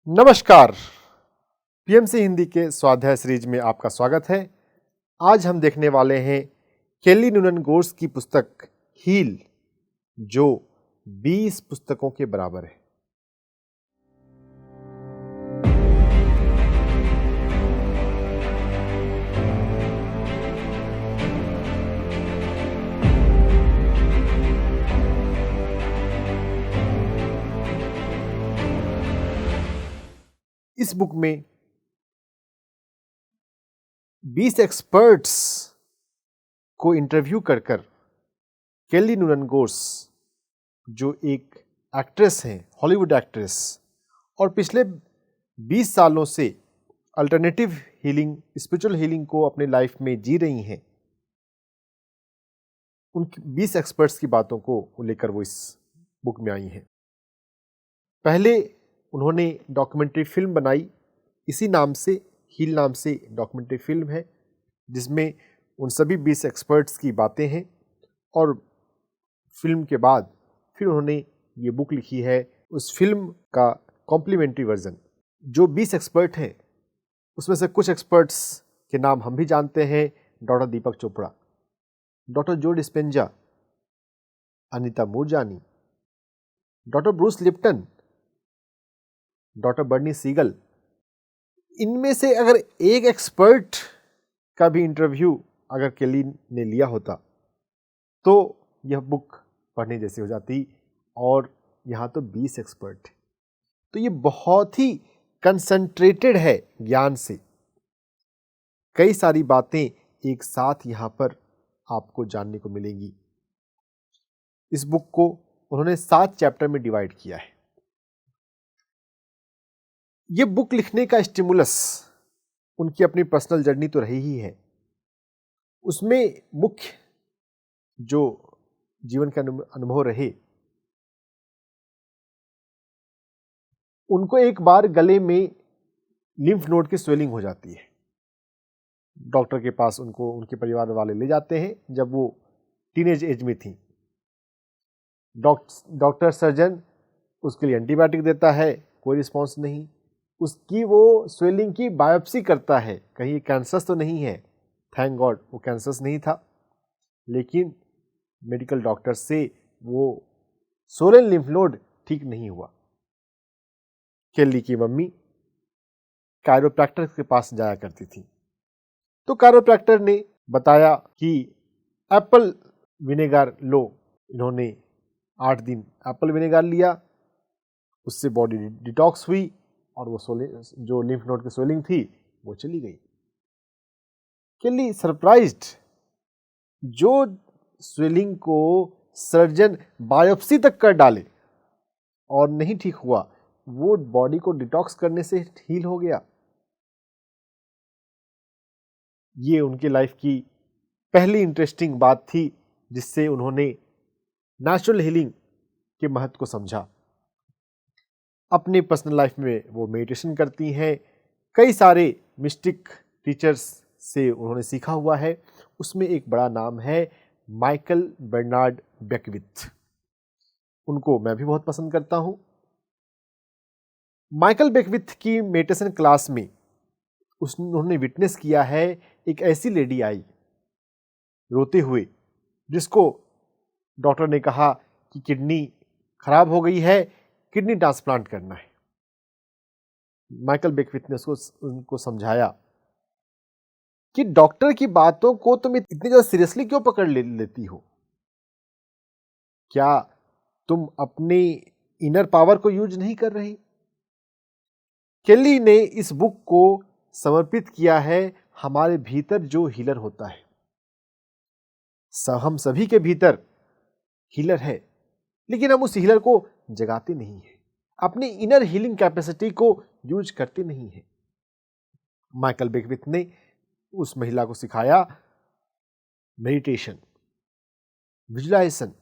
नमस्कार। पीएमसी हिंदी के स्वाध्याय सीरीज में आपका स्वागत है। आज हम देखने वाले हैं केली नूनन गोर्स की पुस्तक हील, जो 20 पुस्तकों के बराबर है। इस बुक में 20 एक्सपर्ट्स को इंटरव्यू कर केली नूनन गोर्स, जो एक एक्ट्रेस हैं, हॉलीवुड एक्ट्रेस, और पिछले 20 सालों से अल्टरनेटिव हीलिंग, स्पिरिचुअल हीलिंग को अपने लाइफ में जी रही हैं, उन 20 एक्सपर्ट्स की बातों को लेकर वो इस बुक में आई हैं। पहले उन्होंने डॉक्यूमेंट्री फिल्म बनाई, इसी नाम से, हील नाम से डॉक्यूमेंट्री फिल्म है, जिसमें उन सभी 20 एक्सपर्ट्स की बातें हैं। और फिल्म के बाद फिर उन्होंने ये बुक लिखी है, उस फिल्म का कॉम्प्लीमेंट्री वर्जन। जो 20 एक्सपर्ट हैं उसमें से कुछ एक्सपर्ट्स के नाम हम भी जानते हैं। Doctor Deepak Chopra, doctor Joe Dispenza, Anita Moorjani, doctor Bruce Lipton, doctor Bernie Siegel. इनमें से अगर एक एक्सपर्ट का भी इंटरव्यू अगर केली ने लिया होता तो यह बुक पढ़ने जैसी हो जाती, और यहाँ तो 20 एक्सपर्ट। तो ये बहुत ही कंसंट्रेटेड है ज्ञान से। कई सारी बातें एक साथ यहाँ पर आपको जानने को मिलेंगी। इस बुक को उन्होंने 7 चैप्टर में डिवाइड किया है। ये बुक लिखने का स्टिमुलस उनकी अपनी पर्सनल जर्नी तो रही ही है, उसमें मुख्य जो जीवन के अनुभव रहे, उनको एक बार गले में लिम्फ नोड की स्वेलिंग हो जाती है। डॉक्टर के पास उनको उनके परिवार वाले ले जाते हैं जब वो टीनेज एज में थी। डॉक्टर सर्जन उसके लिए एंटीबायोटिक देता है, कोई रिस्पॉन्स नहीं। उसकी वो स्वेलिंग की बायोप्सी करता है, कहीं कैंसर तो नहीं है। थैंक गॉड वो कैंसर नहीं था, लेकिन मेडिकल डॉक्टर से वो सोलन लिम्फ नोड ठीक नहीं हुआ। केली की मम्मी कायरोप्रैक्टर के पास जाया करती थी, तो कायरोप्रैक्टर ने बताया कि एप्पल विनेगर लो। इन्होंने 8 दिन एप्पल विनेगर लिया, उससे बॉडी डिटॉक्स हुई और वो जो लिम्फ नोड की स्वेलिंग थी वो चली गई। केली सरप्राइज्ड, जो स्वेलिंग को सर्जन बायोप्सी तक कर डाले और नहीं ठीक हुआ, वो बॉडी को डिटॉक्स करने से हील हो गया। ये उनके लाइफ की पहली इंटरेस्टिंग बात थी, जिससे उन्होंने नेचुरल हीलिंग के महत्व को समझा। अपने पर्सनल लाइफ में वो मेडिटेशन करती हैं, कई सारे मिस्टिक टीचर्स से उन्होंने सीखा हुआ है। उसमें एक बड़ा नाम है माइकल बर्नार्ड बेकविथ। उनको मैं भी बहुत पसंद करता हूं। माइकल बेकविथ की मेडिटेशन क्लास में उन्होंने विटनेस किया है, एक ऐसी लेडी आई रोते हुए, जिसको डॉक्टर ने कहा कि किडनी खराब हो गई है, किडनी ट्रांसप्लांट करना है। माइकल बेकविथ ने उनको समझाया कि डॉक्टर की बातों को तुम इतनी ज्यादा सीरियसली क्यों पकड़ लेती हो? क्या तुम अपनी इनर पावर को यूज नहीं कर रही? केली ने इस बुक को समर्पित किया है हमारे भीतर जो हीलर होता है। हम सभी के भीतर हीलर है, लेकिन हम उस हीलर को जगाते नहीं हैं, अपनी इनर हीलिंग कैपेसिटी को यूज करते नहीं हैं। माइकल बेकविथ ने उस महिला को सिखाया मेडिटेशन, विजुलाइजेशन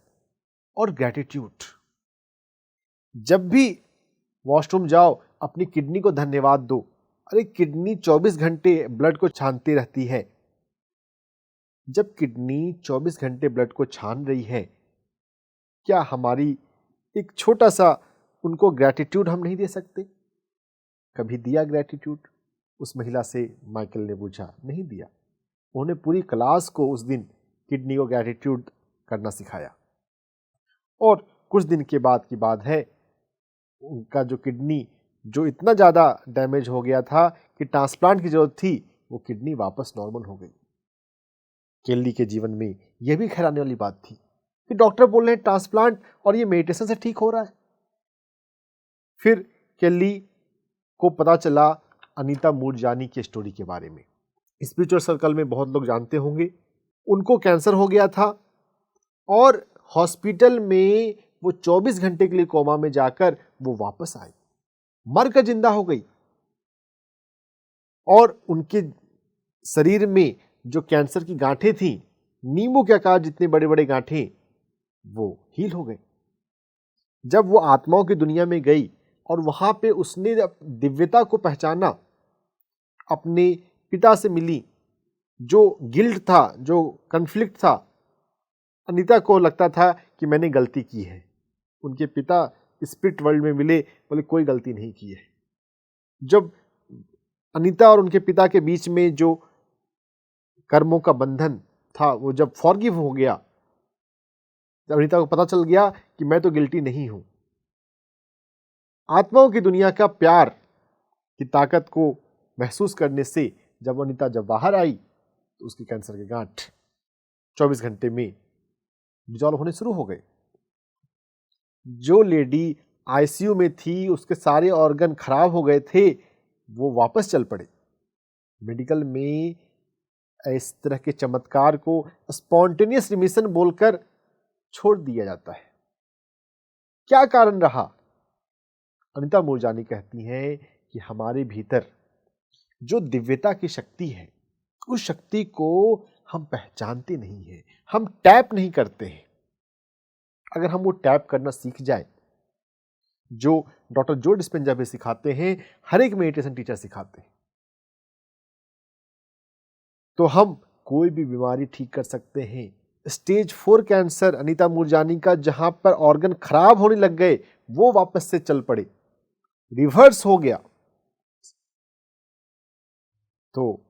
और ग्रैटिट्यूड। जब भी वॉशरूम जाओ, अपनी किडनी को धन्यवाद दो। अरे किडनी 24 घंटे ब्लड को छानती रहती है। जब किडनी 24 घंटे ब्लड को छान रही है, क्या हमारी एक छोटा सा उनको ग्रैटिट्यूड हम नहीं दे सकते? कभी दिया ग्रेटिट्यूड? उस महिला से माइकल ने पूछा। नहीं दिया। उन्होंने पूरी क्लास को उस दिन किडनी को ग्रेटिट्यूड करना सिखाया। और कुछ दिन के बाद की बात है, उनका जो किडनी जो इतना ज़्यादा डैमेज हो गया था कि ट्रांसप्लांट की ज़रूरत थी, वो किडनी वापस नॉर्मल हो गई। केल्ली के जीवन में यह भी हैरानी वाली बात थी कि डॉक्टर बोल रहे हैं ट्रांसप्लांट और ये मेडिटेशन से ठीक हो रहा है। फिर केल्ली को पता चला अनीता मूरजानी की स्टोरी के बारे में। स्पिरिचुअल सर्कल में बहुत लोग जानते होंगे। उनको कैंसर हो गया था और हॉस्पिटल में वो 24 घंटे के लिए कोमा में जाकर वो वापस आई, मरकर जिंदा हो गई। और उनके शरीर में जो कैंसर की गांठें थी, नींबू के आकार जितने बड़े बड़े गांठें, वो हील हो गए। जब वो आत्माओं की दुनिया में गई और वहां पे उसने दिव्यता को पहचाना, अपने पिता से मिली, जो गिल्ट था, जो कन्फ्लिक्ट था, अनीता को लगता था कि मैंने गलती की है। उनके पिता स्पिरिट वर्ल्ड में मिले, बोले कोई गलती नहीं की है। जब अनीता और उनके पिता के बीच में जो कर्मों का बंधन था, वो जब फॉरगिव हो गया, जब अनीता को पता चल गया कि मैं तो गिल्टी नहीं हूं, आत्माओं की दुनिया का प्यार की ताकत को महसूस करने से जब अनीता बाहर आई, तो उसकी कैंसर के गांठ 24 घंटे में डिजॉल्व होने शुरू हो गए। जो लेडी आईसीयू में थी, उसके सारे ऑर्गन खराब हो गए थे, वो वापस चल पड़े। मेडिकल में इस तरह के चमत्कार को स्पॉन्टेनियस रिमिशन बोलकर छोड़ दिया जाता है। क्या कारण रहा? अनीता मूरजानी कहती हैं कि हमारे भीतर जो दिव्यता की शक्ति है, उस शक्ति को हम पहचानते नहीं हैं, हम टैप नहीं करते हैं। अगर हम वो टैप करना सीख जाए, जो डॉक्टर जो डिस्पेंजा भी सिखाते हैं, हर एक मेडिटेशन टीचर सिखाते हैं, तो हम कोई भी बीमारी ठीक कर सकते हैं। स्टेज 4 कैंसर अनीता मूरजानी का, जहां पर ऑर्गन खराब होने लग गए, वो वापस से चल पड़े, रिवर्स हो गया। तो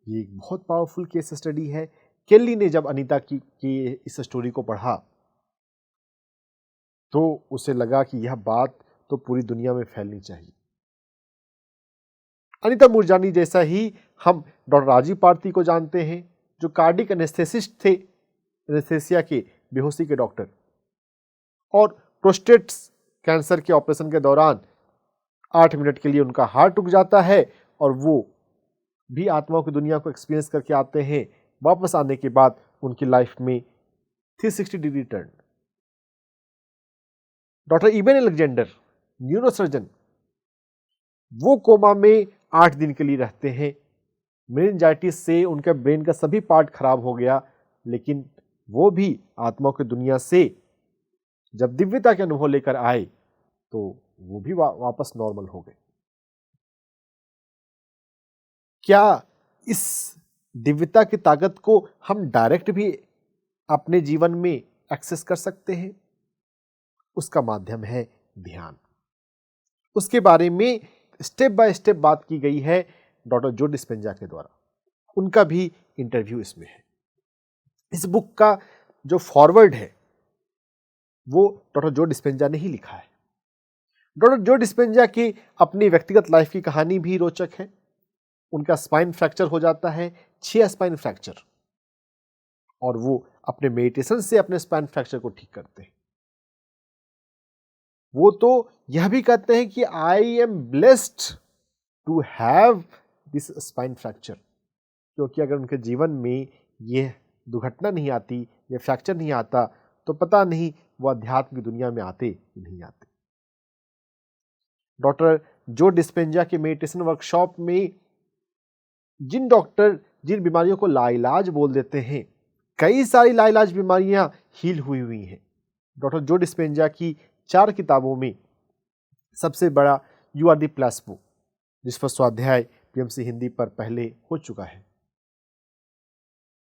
ये एक बहुत पावरफुल केस स्टडी है। केल्ली ने जब अनीता की इस स्टोरी को पढ़ा, तो उसे लगा कि यह बात तो पूरी दुनिया में फैलनी चाहिए। अनीता मूरजानी जैसा ही हम डॉक्टर राजीव पार्थी को जानते हैं, जो कार्डिक एनेस्थेसिस्ट थे, एनेस्थेसिया के, बेहोशी के डॉक्टर, और प्रोस्टेट कैंसर के ऑपरेशन के दौरान 8 मिनट के लिए उनका हार्ट रुक जाता है और वो भी आत्माओं की दुनिया को एक्सपीरियंस करके आते हैं। वापस आने के बाद उनकी लाइफ में 360 डिग्री टर्न। डॉक्टर इबन अलेक्जेंडर, न्यूरोसर्जन, वो कोमा में 8 दिन के लिए रहते हैं। मेनिंजाइटिस से उनका ब्रेन का सभी पार्ट खराब हो गया, लेकिन वो भी आत्माओं की दुनिया से जब दिव्यता के अनुभव लेकर आए, तो वो भी वापस नॉर्मल हो गए। क्या इस दिव्यता की ताकत को हम डायरेक्ट भी अपने जीवन में एक्सेस कर सकते हैं? उसका माध्यम है ध्यान। उसके बारे में स्टेप बाय स्टेप बात की गई है डॉक्टर जो डिस्पेंजा के द्वारा। उनका भी इंटरव्यू इसमें है। इस बुक का जो फॉरवर्ड है, वो डॉक्टर जो डिस्पेंजा ने ही लिखा है। डॉक्टर जो डिस्पेंजा की अपनी व्यक्तिगत लाइफ की कहानी भी रोचक है। उनका स्पाइन फ्रैक्चर हो जाता है, 6 स्पाइन फ्रैक्चर, और वो अपने मेडिटेशन से अपने स्पाइन फ्रैक्चर को ठीक करते हैं। वो तो यह भी कहते हैं कि I am blessed to have this spine fracture, क्योंकि अगर उनके जीवन में यह दुर्घटना नहीं आती, यह फ्रैक्चर नहीं आता, तो पता नहीं वो अध्यात्म की दुनिया में आते कि नहीं आते। डॉक्टर जो डिस्पेंजा के मेडिटेशन वर्कशॉप में जिन डॉक्टर जिन बीमारियों को लाइलाज बोल देते हैं, कई सारी लाइलाज बीमारियां हील हुई हैं। डॉक्टर जो डिस्पेंजा की 4 किताबों में सबसे बड़ा यू आर द प्लास्पो, जिस पर स्वाध्याय पीएमसी हिंदी पर पहले हो चुका है,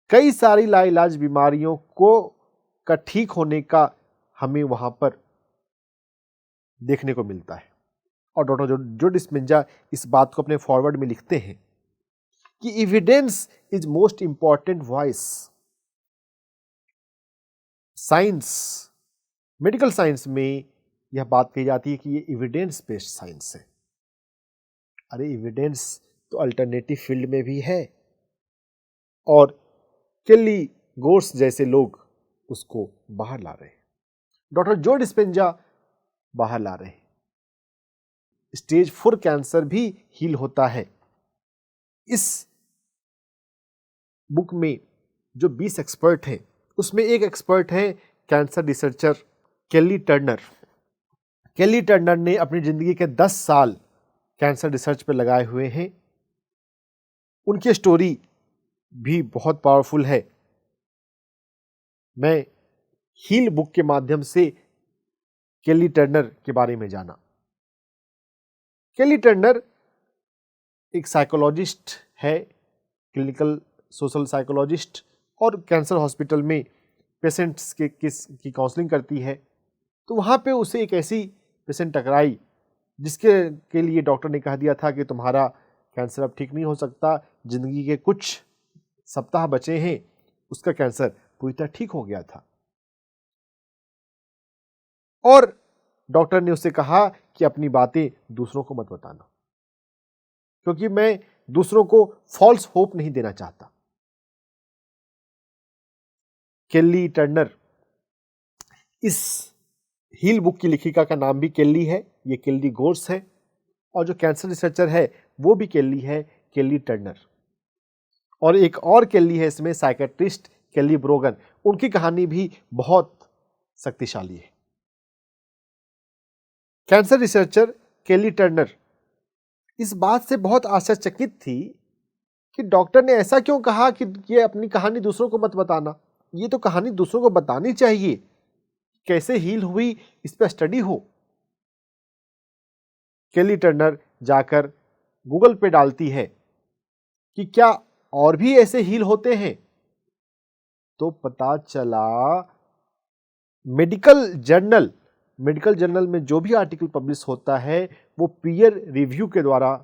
कई सारी लाइलाज बीमारियों को का ठीक होने का हमें वहां पर देखने को मिलता है। और डॉक्टर जो डिस्पेंजा इस बात को अपने फॉरवर्ड में लिखते हैं कि evidence is most important voice. Science, medical science में यह बात कही जाती है कि ये एविडेंस बेस्ड साइंस है। अरे एविडेंस तो अल्टरनेटिव फील्ड में भी है और केली गोर्स जैसे लोग उसको बाहर ला रहे हैं, डॉक्टर जो डिस्पेंजा बाहर ला रहे हैं। स्टेज 4 कैंसर भी हील होता है। इस बुक में जो 20 एक्सपर्ट हैं उसमें एक एक्सपर्ट है कैंसर रिसर्चर केली टर्नर। केली टर्नर ने अपनी जिंदगी के 10 साल कैंसर रिसर्च पर लगाए हुए हैं। उनकी स्टोरी भी बहुत पावरफुल है। मैं हील बुक के माध्यम से केली टर्नर के बारे में जाना। केली टर्नर एक साइकोलॉजिस्ट है, क्लिनिकल सोशल साइकोलॉजिस्ट, और कैंसर हॉस्पिटल में पेशेंट्स की काउंसलिंग करती है। तो वहाँ पे उसे एक ऐसी पेशेंट टकराई जिसके लिए डॉक्टर ने कह दिया था कि तुम्हारा कैंसर अब ठीक नहीं हो सकता, जिंदगी के कुछ सप्ताह बचे हैं। उसका कैंसर पूरी तरह ठीक हो गया था और डॉक्टर ने उससे कहा कि अपनी बातें दूसरों को मत बताना, क्योंकि मैं दूसरों को फॉल्स होप नहीं देना चाहता। केली टर्नर, इस हील बुक की लेखिका का नाम भी केली है, ये केली गोर्स है, और जो कैंसर रिसर्चर है वो भी केली है, केली टर्नर। और एक और केली है इसमें, साइकेट्रिस्ट केली ब्रोगन। उनकी कहानी भी बहुत शक्तिशाली है। कैंसर रिसर्चर केली टर्नर इस बात से बहुत आश्चर्यचकित थी कि डॉक्टर ने ऐसा क्यों कहा कि ये अपनी कहानी दूसरों को मत बताना, ये तो कहानी दूसरों को बतानी चाहिए, कैसे हील हुई इस पर स्टडी हो। केली टर्नर जाकर गूगल पे डालती है कि क्या और भी ऐसे हील होते हैं, तो पता चला मेडिकल जर्नल में जो भी आर्टिकल पब्लिश होता है वो पीयर रिव्यू के द्वारा,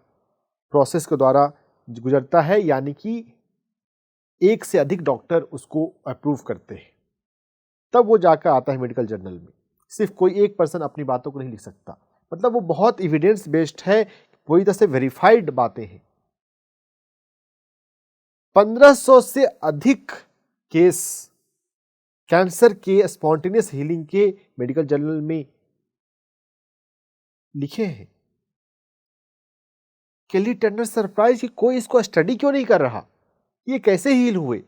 प्रोसेस के द्वारा गुजरता है, यानी कि एक से अधिक डॉक्टर उसको अप्रूव करते हैं, तब वो जाकर आता है मेडिकल जर्नल में। सिर्फ कोई एक पर्सन अपनी बातों को नहीं लिख सकता, मतलब वो बहुत एविडेंस बेस्ड है, पूरी तरह से वेरीफाइड बातें हैं। 1500 से अधिक केस कैंसर के स्पॉन्टेनियस हीलिंग के मेडिकल जर्नल में लिखे हैं। केली टर्नर सरप्राइज कि कोई इसको स्टडी क्यों नहीं कर रहा, ये कैसे हील हुए।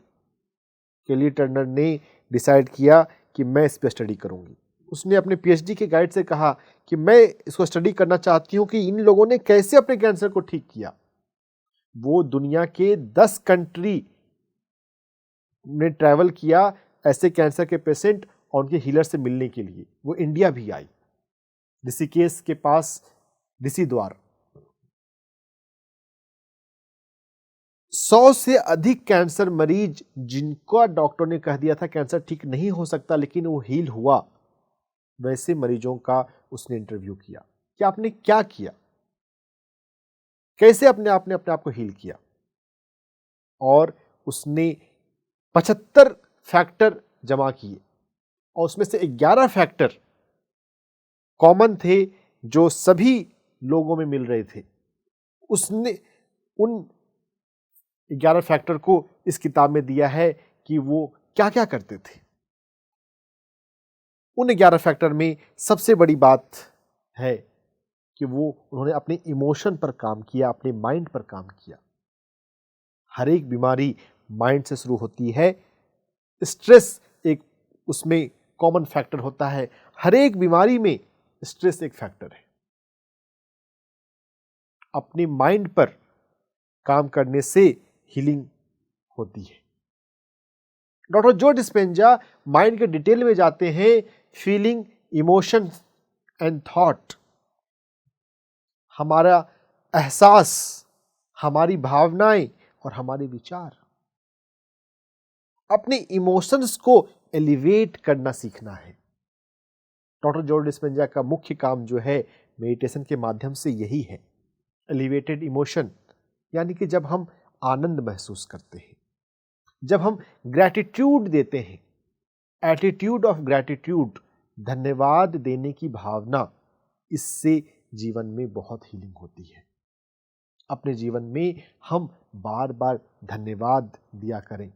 केली टर्नर ने डिसाइड किया कि मैं इस पर स्टडी करूंगी। उसने अपने पीएचडी के गाइड से कहा कि मैं इसको स्टडी करना चाहती हूं कि इन लोगों ने कैसे अपने कैंसर को ठीक किया। वो दुनिया के 10 कंट्री में ट्रैवल किया ऐसे कैंसर के पेशेंट और उनके हीलर से मिलने के लिए। वो इंडिया भी आई, ऋषिकेश के पास ऋषि द्वार। 100 से अधिक कैंसर मरीज जिनका डॉक्टर ने कह दिया था कैंसर ठीक नहीं हो सकता लेकिन वो हील हुआ, वैसे मरीजों का उसने इंटरव्यू किया कि आपने क्या किया, कैसे अपने आप को हील किया। और उसने 75 फैक्टर जमा किए और उसमें से 11 फैक्टर कॉमन थे जो सभी लोगों में मिल रहे थे। उसने उन 11 फैक्टर को इस किताब में दिया है कि वो क्या क्या करते थे। उन 11 फैक्टर में सबसे बड़ी बात है कि उन्होंने अपने इमोशन पर काम किया, अपने माइंड पर काम किया। हर एक बीमारी माइंड से शुरू होती है। स्ट्रेस एक उसमें कॉमन फैक्टर होता है। हर एक बीमारी में स्ट्रेस एक फैक्टर है। अपने माइंड पर काम करने से हीलिंग होती है। डॉक्टर जो डिस्पेंजा माइंड के डिटेल में जाते हैं, फीलिंग, इमोशन एंड थॉट, हमारा एहसास, हमारी भावनाएं और हमारे विचार, अपने इमोशंस को एलिवेट करना सीखना है। डॉक्टर जो डिस्पेंजा का मुख्य काम जो है मेडिटेशन के माध्यम से यही है। एलिवेटेड इमोशन यानी कि जब हम आनंद महसूस करते हैं, जब हम ग्रैटिट्यूड देते हैं, एटीट्यूड ऑफ ग्रैटिट्यूड, धन्यवाद देने की भावना, इससे जीवन में बहुत हीलिंग होती है। अपने जीवन में हम बार बार धन्यवाद दिया करें।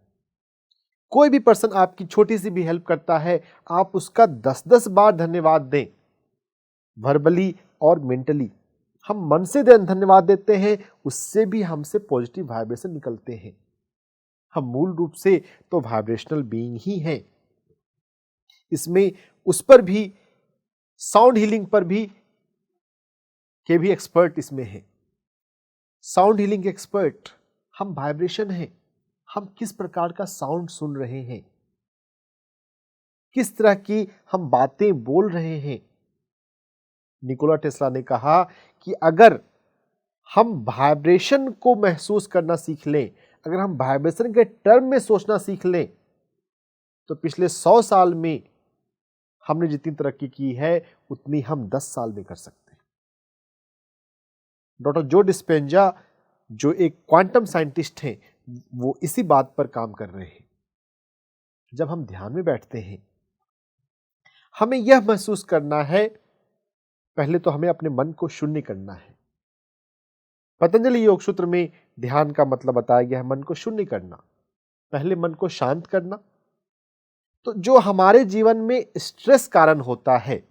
कोई भी पर्सन आपकी छोटी सी भी हेल्प करता है, आप उसका 10-10 बार धन्यवाद दें, वर्बली और मेंटली। हम मन से धन्यवाद देते हैं, उससे भी हमसे पॉजिटिव वाइब्रेशन निकलते हैं। हम मूल रूप से तो वाइब्रेशनल बीइंग ही हैं। इसमें उस पर भी, साउंड हीलिंग पर भी के भी एक्सपर्ट इसमें है। साउंड हीलिंग एक्सपर्ट, हम वाइब्रेशन हैं, हम किस प्रकार का साउंड सुन रहे हैं, किस तरह की हम बातें बोल रहे हैं। निकोला टेस्ला ने कहा कि अगर हम वाइब्रेशन को महसूस करना सीख लें, अगर हम वाइब्रेशन के टर्म में सोचना सीख लें, तो पिछले 100 साल में हमने जितनी तरक्की की है उतनी हम 10 साल में कर सकते हैं। डॉक्टर जो डिस्पेंजा, जो एक क्वांटम साइंटिस्ट हैं, वो इसी बात पर काम कर रहे हैं। जब हम ध्यान में बैठते हैं, हमें यह महसूस करना है, पहले तो हमें अपने मन को शून्य करना है। पतंजलि योग सूत्र में ध्यान का मतलब बताया गया है मन को शून्य करना, पहले मन को शांत करना। तो जो हमारे जीवन में स्ट्रेस कारण होता है,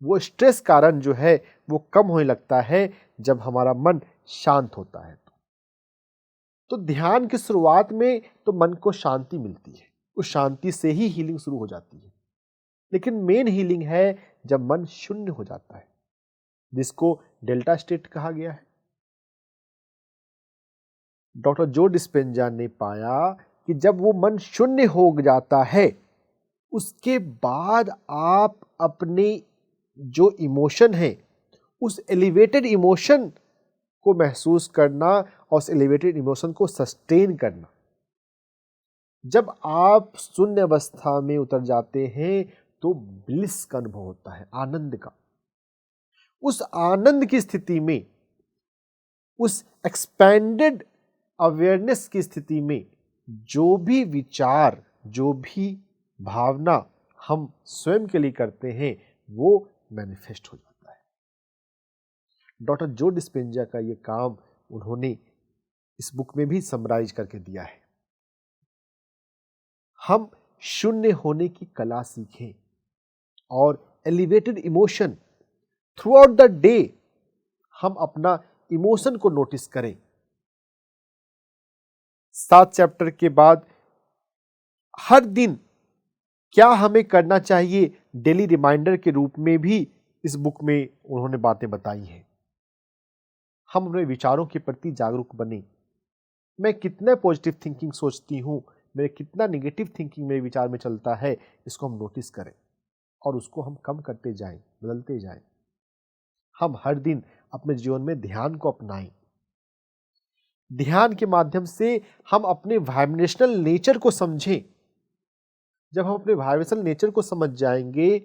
वो स्ट्रेस कारण जो है वो कम होने लगता है जब हमारा मन शांत होता है। तो ध्यान की शुरुआत में तो मन को शांति मिलती है, उस शांति से ही हीलिंग शुरू हो जाती है। लेकिन मेन हीलिंग है जब मन शून्य हो जाता है, जिसको डेल्टा स्टेट कहा गया है। डॉक्टर जो डिस्पेंजा ने पाया कि जब वो मन शून्य हो जाता है, उसके बाद आप अपने जो इमोशन है, उस एलिवेटेड इमोशन को महसूस करना और उस एलिवेटेड इमोशन को सस्टेन करना। जब आप शून्य अवस्था में उतर जाते हैं तो ब्लिस का अनुभव होता है, आनंद का। उस आनंद की स्थिति में, उस एक्सपेंडेड अवेयरनेस की स्थिति में, जो भी विचार, जो भी भावना हम स्वयं के लिए करते हैं, वो मैनिफेस्ट हो जाता है। डॉक्टर जो डिस्पेंजा का ये काम उन्होंने इस बुक में भी समराइज करके दिया है। हम शून्य होने की कला सीखें और elevated emotion through out the day हम अपना इमोशन को नोटिस करें। 7 चैप्टर के बाद हर दिन क्या हमें करना चाहिए, डेली रिमाइंडर के रूप में भी इस बुक में उन्होंने बातें बताई हैं। हम अपने विचारों के प्रति जागरूक बने। मैं कितना पॉजिटिव थिंकिंग सोचती हूँ, मेरे कितना नेगेटिव थिंकिंग मेरे विचार में चलता है, इसको हम नोटिस करें और उसको हम कम करते जाएं, बदलते जाएं। हम हर दिन अपने जीवन में ध्यान को अपनाएं। ध्यान के माध्यम से हम अपने वाइब्रेशनल नेचर को समझें। जब हम अपने वाइब्रेशनल नेचर को समझ जाएंगे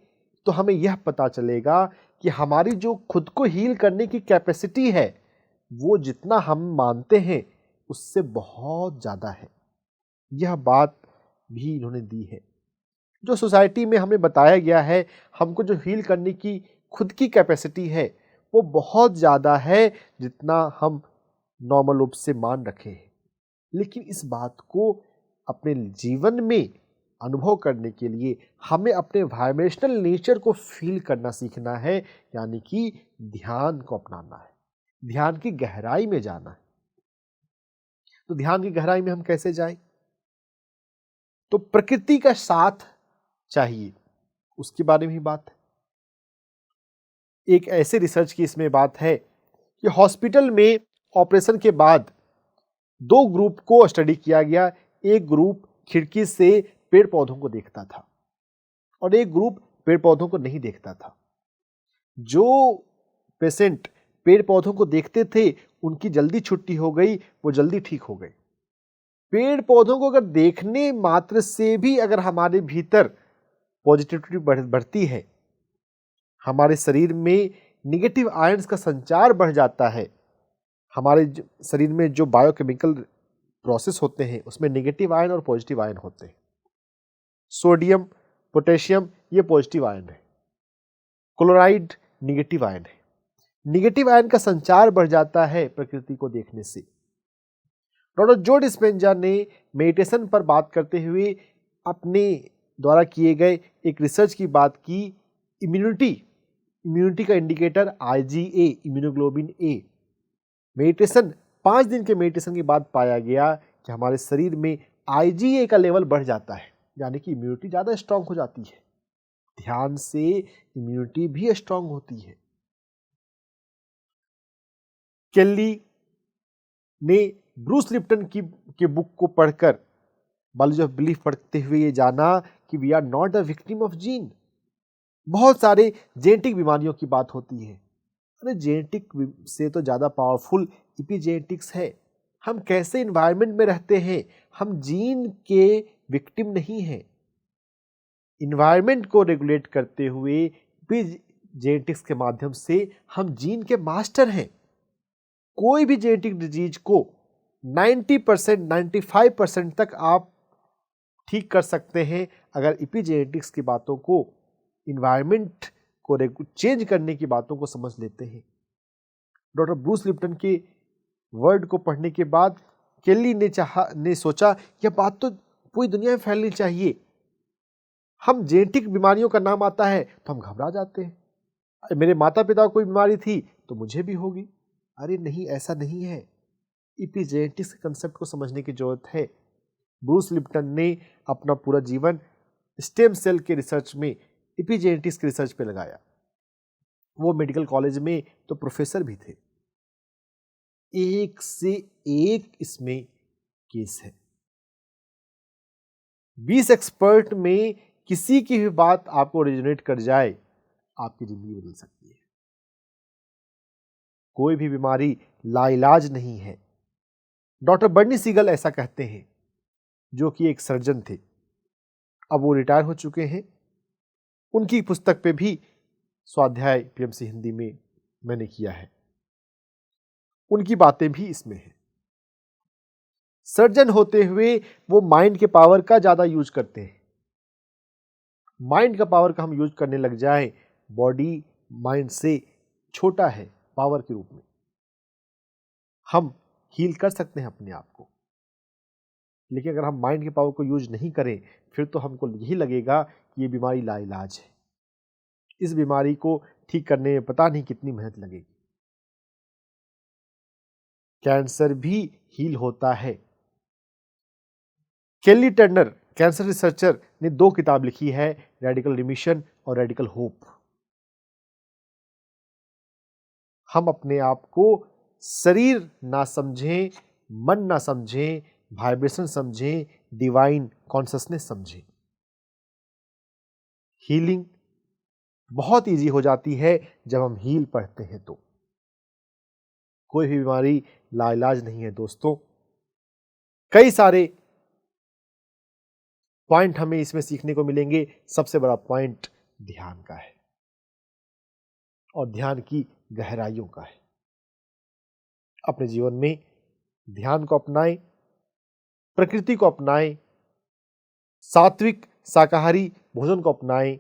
तो हमें यह पता चलेगा कि हमारी जो खुद को हील करने की कैपेसिटी है, वो जितना हम मानते हैं उससे बहुत ज़्यादा है। यह बात भी इन्होंने दी है। जो सोसाइटी में हमें बताया गया है, हमको जो हील करने की खुद की कैपेसिटी है वो बहुत ज़्यादा है जितना हम नॉर्मल रूप से मान रखे हैं। लेकिन इस बात को अपने जीवन में अनुभव करने के लिए हमें अपने वाइब्रेशनल नेचर को फील करना सीखना है, यानी कि ध्यान को अपनाना है, ध्यान की गहराई में जाना है। तो ध्यान की गहराई में हम कैसे जाएं? तो प्रकृति का साथ चाहिए, उसके बारे में ही बात है। एक ऐसे रिसर्च की इसमें बात है कि हॉस्पिटल में ऑपरेशन के बाद 2 ग्रुप को स्टडी किया गया। एक ग्रुप खिड़की से पेड़ पौधों को देखता था और एक ग्रुप पेड़ पौधों को नहीं देखता था। जो पेशेंट पेड़ पौधों को देखते थे उनकी जल्दी छुट्टी हो गई, वो जल्दी ठीक हो गए। पेड़ पौधों को अगर देखने मात्र से भी अगर हमारे भीतर पॉजिटिविटी बढ़ती है, हमारे शरीर में निगेटिव आयंस का संचार बढ़ जाता है। हमारे शरीर में जो बायोकेमिकल प्रोसेस होते हैं उसमें नेगेटिव आयन और पॉजिटिव आयन होते हैं। सोडियम, पोटेशियम ये पॉजिटिव आयन है, क्लोराइड निगेटिव आयन है। निगेटिव आयन का संचार बढ़ जाता है प्रकृति को देखने से। डॉक्टर जो डिस्पेंजा ने मेडिटेशन पर बात करते हुए अपने द्वारा किए गए एक रिसर्च की बात की। इम्यूनिटी का इंडिकेटर IgA, इम्यूनोग्लोबिन ए। मेडिटेशन 5 दिन के मेडिटेशन के बाद पाया गया कि हमारे शरीर में IgA का लेवल बढ़ जाता है, यानी कि इम्यूनिटी ज़्यादा स्ट्रांग हो जाती है। ध्यान से इम्यूनिटी भी स्ट्रांग होती है। केल्ली ने ब्रूस लिप्टन की बुक को पढ़कर बायोलॉजी ऑफ बिलीफ पढ़ते हुए ये जाना कि we are not a victim of gene. बहुत सारे जेनेटिक बीमारियों की बात होती है, अरे जेनेटिक से तो ज़्यादा पावरफुल एपिजेनेटिक्स है। हम कैसे इन्वायरमेंट में रहते हैं, हम जीन के विक्टिम नहीं हैं। इन्वायरमेंट को रेगुलेट करते हुए एपिजेनेटिक्स के माध्यम से हम जीन के मास्टर हैं। कोई भी जेनेटिक डिजीज को 90%, 95% तक आप ठीक कर सकते हैं अगर एपिजेनेटिक्स की बातों को, इन्वायरमेंट को चेंज करने की बातों को समझ लेते हैं। डॉक्टर ब्रूस लिप्टन के वर्ड को पढ़ने के बाद केल्ली ने सोचा यह बात तो पूरी दुनिया में फैलनी चाहिए। हम जेनेटिक बीमारियों का नाम आता है तो हम घबरा जाते हैं, मेरे माता पिता को कोई बीमारी थी तो मुझे भी होगी। अरे नहीं, ऐसा नहीं है। एपिजेनेटिक्स के कंसेप्ट को समझने की जरूरत है। ब्रूस लिप्टन ने अपना पूरा जीवन स्टेम सेल के रिसर्च में, एपिजेनेटिक्स के रिसर्च पे लगाया। वो मेडिकल कॉलेज में तो प्रोफेसर भी थे। एक से एक इसमें केस है। 20 एक्सपर्ट में किसी की भी बात आपको रेजोनेट कर जाए, आपकी जिंदगी बदल सकती है। कोई भी बीमारी लाइलाज नहीं है। डॉक्टर बर्नी सीगल ऐसा कहते हैं, जो कि एक सर्जन थे, अब वो रिटायर हो चुके हैं। उनकी पुस्तक पे भी स्वाध्याय PMC हिंदी में मैंने किया है, उनकी बातें भी इसमें हैं। सर्जन होते हुए वो माइंड के पावर का ज्यादा यूज करते हैं। माइंड का पावर का हम यूज करने लग जाए, बॉडी माइंड से छोटा है पावर के रूप में, हम हील कर सकते हैं अपने आप को। लेकिन अगर हम माइंड के पावर को यूज नहीं करें, फिर तो हमको यही लगेगा कि ये बीमारी लाइलाज है। इस बीमारी को ठीक करने में पता नहीं कितनी मेहनत लगेगी। कैंसर भी हील होता है। केल्ली टर्नर कैंसर रिसर्चर ने 2 किताब लिखी है, रेडिकल रिमिशन और रेडिकल होप। हम अपने आप को शरीर ना समझें, मन ना समझें, वाइब्रेशन समझें, डिवाइन कॉन्शसनेस समझें। हीलिंग बहुत इजी हो जाती है जब हम हील पढ़ते हैं तो। कोई भी बीमारी लाइलाज नहीं है दोस्तों। कई सारे पॉइंट हमें इसमें सीखने को मिलेंगे। सबसे बड़ा पॉइंट ध्यान का है और ध्यान की गहराइयों का है। अपने जीवन में ध्यान को अपनाएं, प्रकृति को अपनाएं, सात्विक शाकाहारी भोजन को अपनाएं,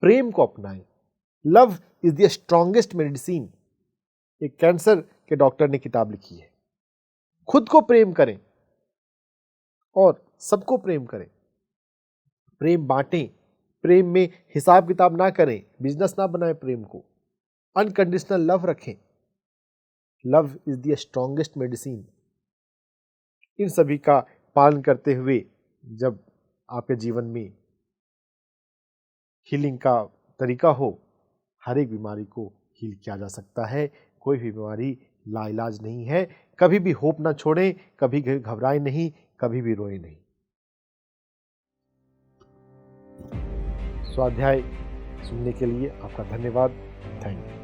प्रेम को अपनाएं। Love is the strongest medicine, एक कैंसर के डॉक्टर ने किताब लिखी है। खुद को प्रेम करें और सबको प्रेम करें। प्रेम बांटें, प्रेम में हिसाब किताब ना करें, बिजनेस ना बनाएं प्रेम को। अनकंडीशनल लव रखें। Love is the strongest medicine. इन सभी का पालन करते हुए जब आपके जीवन में हीलिंग का तरीका हो, हर एक बीमारी को हील किया जा सकता है। कोई भी बीमारी लाइलाज नहीं है। कभी भी होप ना छोड़ें, कभी घबराएं नहीं, कभी भी रोएं नहीं। स्वाध्याय सुनने के लिए आपका धन्यवाद। Thank you.